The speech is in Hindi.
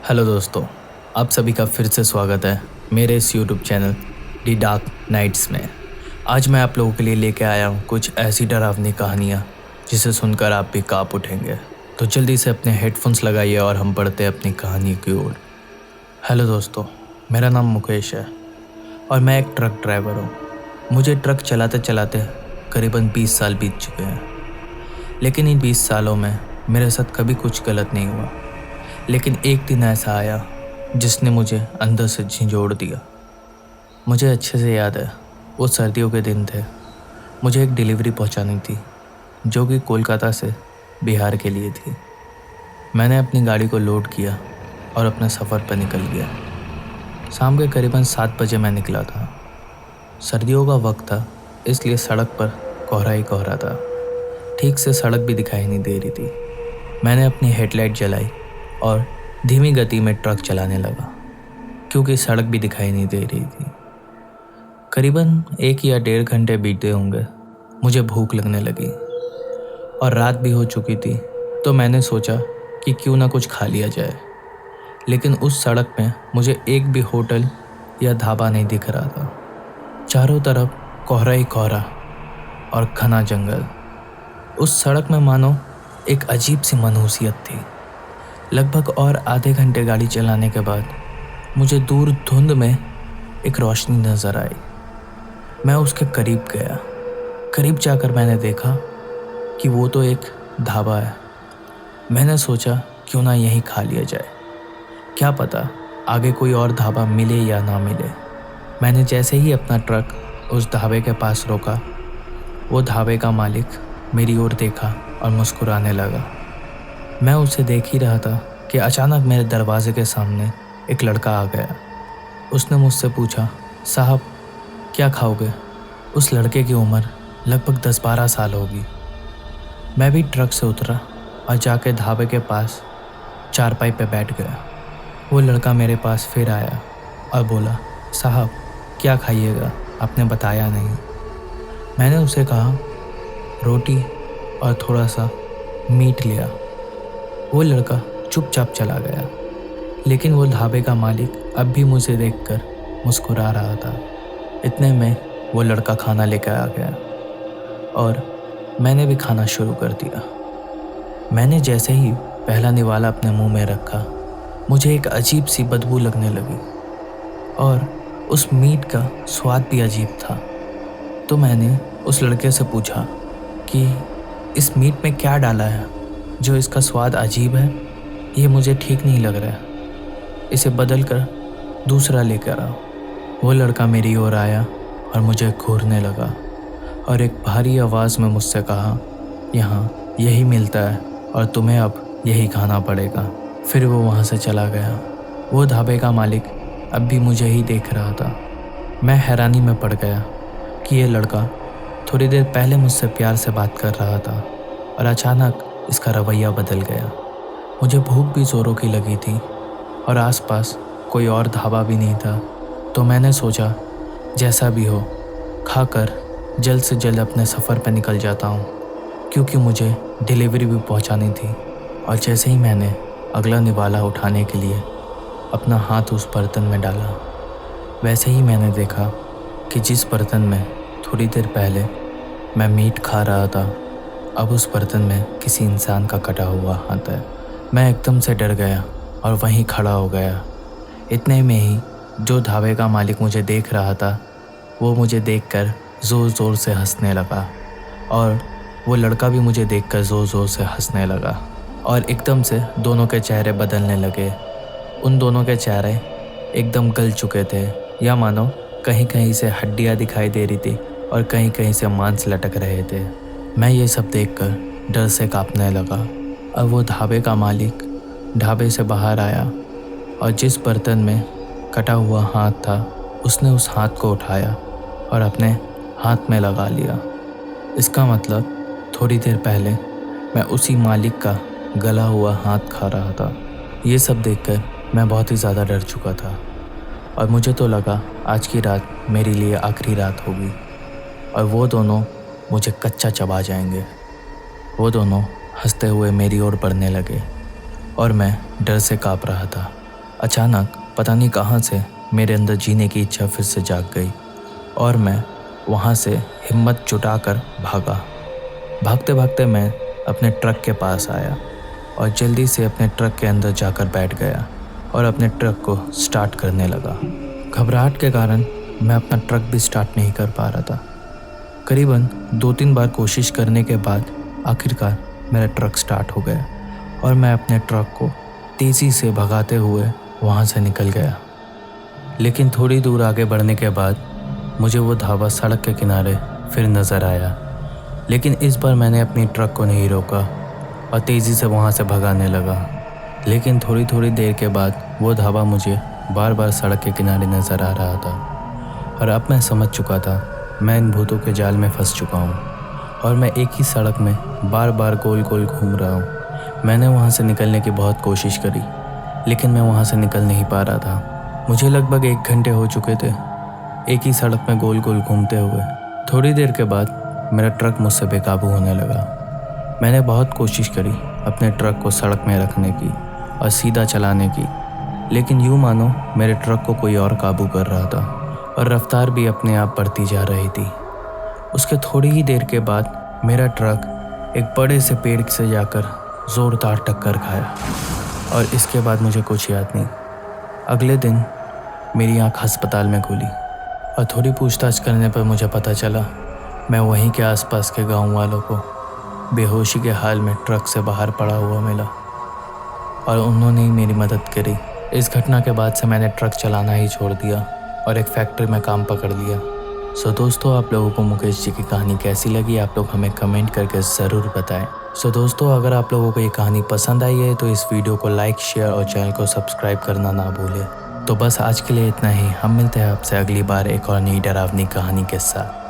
हेलो दोस्तों, आप सभी का फिर से स्वागत है मेरे इस YouTube channel the Dark nights में। आज मैं आप लोगों के लिए लेके आया हूँ कुछ ऐसी डरावनी कहानियाँ जिसे सुनकर आप भी काँप उठेंगे। तो जल्दी से अपने हेडफोन्स लगाइए और हम बढ़ते हैं अपनी कहानी की ओर। हेलो दोस्तों, मेरा नाम मुकेश है और मैं एक ट्रक ड्राइवर हूँ। मुझे ट्रक चलाते चलाते करीबन 20 साल बीत चुके हैं, लेकिन इन 20 सालों में मेरे साथ कभी कुछ गलत नहीं हुआ। लेकिन एक दिन ऐसा आया जिसने मुझे अंदर से झंझोड़ दिया। मुझे अच्छे से याद है, वो सर्दियों के दिन थे। मुझे एक डिलीवरी पहुंचानी थी जो कि कोलकाता से बिहार के लिए थी। मैंने अपनी गाड़ी को लोड किया और अपने सफ़र पर निकल गया। शाम के करीबन 7 बजे मैं निकला था। सर्दियों का वक्त था, इसलिए सड़क पर कोहरा ही कोहरा था। ठीक से सड़क भी दिखाई नहीं दे रही थी। मैंने अपनी हेडलाइट जलाई और धीमी गति में ट्रक चलाने लगा क्योंकि सड़क भी दिखाई नहीं दे रही थी। करीबन 1 या 1.5 घंटे बीते होंगे। मुझे भूख लगने लगी और रात भी हो चुकी थी, तो मैंने सोचा कि क्यों ना कुछ खा लिया जाए। लेकिन उस सड़क में मुझे एक भी होटल या ढाबा नहीं दिख रहा था। चारों तरफ कोहरा ही कोहरा और घना जंगल। उस सड़क में मानो एक अजीब सी मनहूसियत थी। लगभग और आधे घंटे गाड़ी चलाने के बाद मुझे दूर धुंध में एक रोशनी नज़र आई। मैं उसके करीब गया। करीब जाकर मैंने देखा कि वो तो एक ढाबा है। मैंने सोचा क्यों ना यहीं खा लिया जाए, क्या पता आगे कोई और ढाबा मिले या ना मिले। मैंने जैसे ही अपना ट्रक उस ढाबे के पास रोका, वो ढाबे का मालिक मेरी ओर देखा और मुस्कुराने लगा। मैं उसे देख ही रहा था कि अचानक मेरे दरवाजे के सामने एक लड़का आ गया। उसने मुझसे पूछा, साहब क्या खाओगे? उस लड़के की उम्र लगभग 10-12 साल होगी। मैं भी ट्रक से उतरा और जाके ढाबे के पास चारपाई पे बैठ गया। वो लड़का मेरे पास फिर आया और बोला, साहब क्या खाइएगा? आपने बताया नहीं। मैंने उसे कहा, रोटी और थोड़ा सा मीट लिया। वो लड़का चुपचाप चला गया, लेकिन वो ढाबे का मालिक अब भी मुझे देखकर मुस्कुरा रहा था। इतने में वो लड़का खाना लेकर आ गया और मैंने भी खाना शुरू कर दिया। मैंने जैसे ही पहला निवाला अपने मुंह में रखा, मुझे एक अजीब सी बदबू लगने लगी और उस मीट का स्वाद भी अजीब था। तो मैंने उस लड़के से पूछा कि इस मीट में क्या डाला है जो इसका स्वाद अजीब है? ये मुझे ठीक नहीं लग रहा है, इसे बदल कर दूसरा लेकर आओ। वो लड़का मेरी ओर आया और मुझे घूरने लगा और एक भारी आवाज़ में मुझसे कहा, यहाँ यही मिलता है और तुम्हें अब यही खाना पड़ेगा। फिर वो वहाँ से चला गया। वो ढाबे का मालिक अब भी मुझे ही देख रहा था। मैं हैरानी में पड़ गया कि ये लड़का थोड़ी देर पहले मुझसे प्यार से बात कर रहा था और अचानक इसका रवैया बदल गया। मुझे भूख भी ज़ोरों की लगी थी और आसपास कोई और ढाबा भी नहीं था। तो मैंने सोचा जैसा भी हो खाकर जल्द से जल्द अपने सफ़र पर निकल जाता हूँ, क्योंकि मुझे डिलीवरी भी पहुँचानी थी। और जैसे ही मैंने अगला निवाला उठाने के लिए अपना हाथ उस बर्तन में डाला, वैसे ही मैंने देखा कि जिस बर्तन में थोड़ी देर पहले मैं मीट खा रहा था, अब उस बर्तन में किसी इंसान का कटा हुआ हाथ है। मैं एकदम से डर गया और वहीं खड़ा हो गया। इतने में ही जो ढाबे का मालिक मुझे देख रहा था, वो मुझे देखकर ज़ोर ज़ोर से हंसने लगा और वो लड़का भी मुझे देखकर ज़ोर ज़ोर से हंसने लगा और एकदम से दोनों के चेहरे बदलने लगे। उन दोनों के चेहरे एकदम गल चुके थे, या मानो कहीं कहीं से हड्डियाँ दिखाई दे रही थी और कहीं कहीं से मांस लटक रहे थे। मैं ये सब देखकर डर से कांपने लगा। अब वो ढाबे का मालिक ढाबे से बाहर आया और जिस बर्तन में कटा हुआ हाथ था, उसने उस हाथ को उठाया और अपने हाथ में लगा लिया। इसका मतलब थोड़ी देर पहले मैं उसी मालिक का गला हुआ हाथ खा रहा था। ये सब देखकर मैं बहुत ही ज़्यादा डर चुका था और मुझे तो लगा आज की रात मेरे लिए आखिरी रात होगी और वो दोनों मुझे कच्चा चबा जाएंगे। वो दोनों हंसते हुए मेरी ओर बढ़ने लगे और मैं डर से काँप रहा था। अचानक पता नहीं कहाँ से मेरे अंदर जीने की इच्छा फिर से जाग गई और मैं वहाँ से हिम्मत जुटाकर भागा। भागते भागते मैं अपने ट्रक के पास आया और जल्दी से अपने ट्रक के अंदर जाकर बैठ गया और अपने ट्रक को स्टार्ट करने लगा। घबराहट के कारण मैं अपना ट्रक भी स्टार्ट नहीं कर पा रहा था। करीबन 2-3 बार कोशिश करने के बाद आखिरकार मेरा ट्रक स्टार्ट हो गया और मैं अपने ट्रक को तेज़ी से भगाते हुए वहाँ से निकल गया। लेकिन थोड़ी दूर आगे बढ़ने के बाद मुझे वो ढाबा सड़क के किनारे फिर नज़र आया, लेकिन इस बार मैंने अपनी ट्रक को नहीं रोका और तेज़ी से वहाँ से भगाने लगा। लेकिन थोड़ी देर के बाद वो ढाबा मुझे बार बार सड़क के किनारे नज़र आ रहा था और अब मैं समझ चुका था मैं इन भूतों के जाल में फंस चुका हूँ और मैं एक ही सड़क में बार बार गोल गोल घूम रहा हूँ। मैंने वहाँ से निकलने की बहुत कोशिश करी, लेकिन मैं वहाँ से निकल नहीं पा रहा था। मुझे लगभग 1 घंटे हो चुके थे एक ही सड़क में गोल गोल घूमते हुए। थोड़ी देर के बाद मेरा ट्रक मुझसे बेकाबू होने लगा। मैंने बहुत कोशिश करी अपने ट्रक को सड़क में रखने की और सीधा चलाने की, लेकिन यूँ मानो मेरे ट्रक को कोई और काबू कर रहा था और रफ्तार भी अपने आप बढ़ती जा रही थी। उसके थोड़ी ही देर के बाद मेरा ट्रक एक बड़े से पेड़ से जाकर ज़ोरदार टक्कर खाया और इसके बाद मुझे कुछ याद नहीं। अगले दिन मेरी आँख अस्पताल में खुली और थोड़ी पूछताछ करने पर मुझे पता चला मैं वहीं के आसपास के गांव वालों को बेहोशी के हाल में ट्रक से बाहर पड़ा हुआ मिला और उन्होंने ही मेरी मदद करी। इस घटना के बाद से मैंने ट्रक चलाना ही छोड़ दिया और एक फैक्ट्री में काम पकड़ लिया। सो दोस्तों, आप लोगों को मुकेश जी की कहानी कैसी लगी आप लोग हमें कमेंट करके ज़रूर बताएं। सो दोस्तों, अगर आप लोगों को ये कहानी पसंद आई है तो इस वीडियो को लाइक, शेयर और चैनल को सब्सक्राइब करना ना भूलें। तो बस आज के लिए इतना ही। हम मिलते हैं आपसे अगली बार एक और नई डरावनी कहानी के साथ।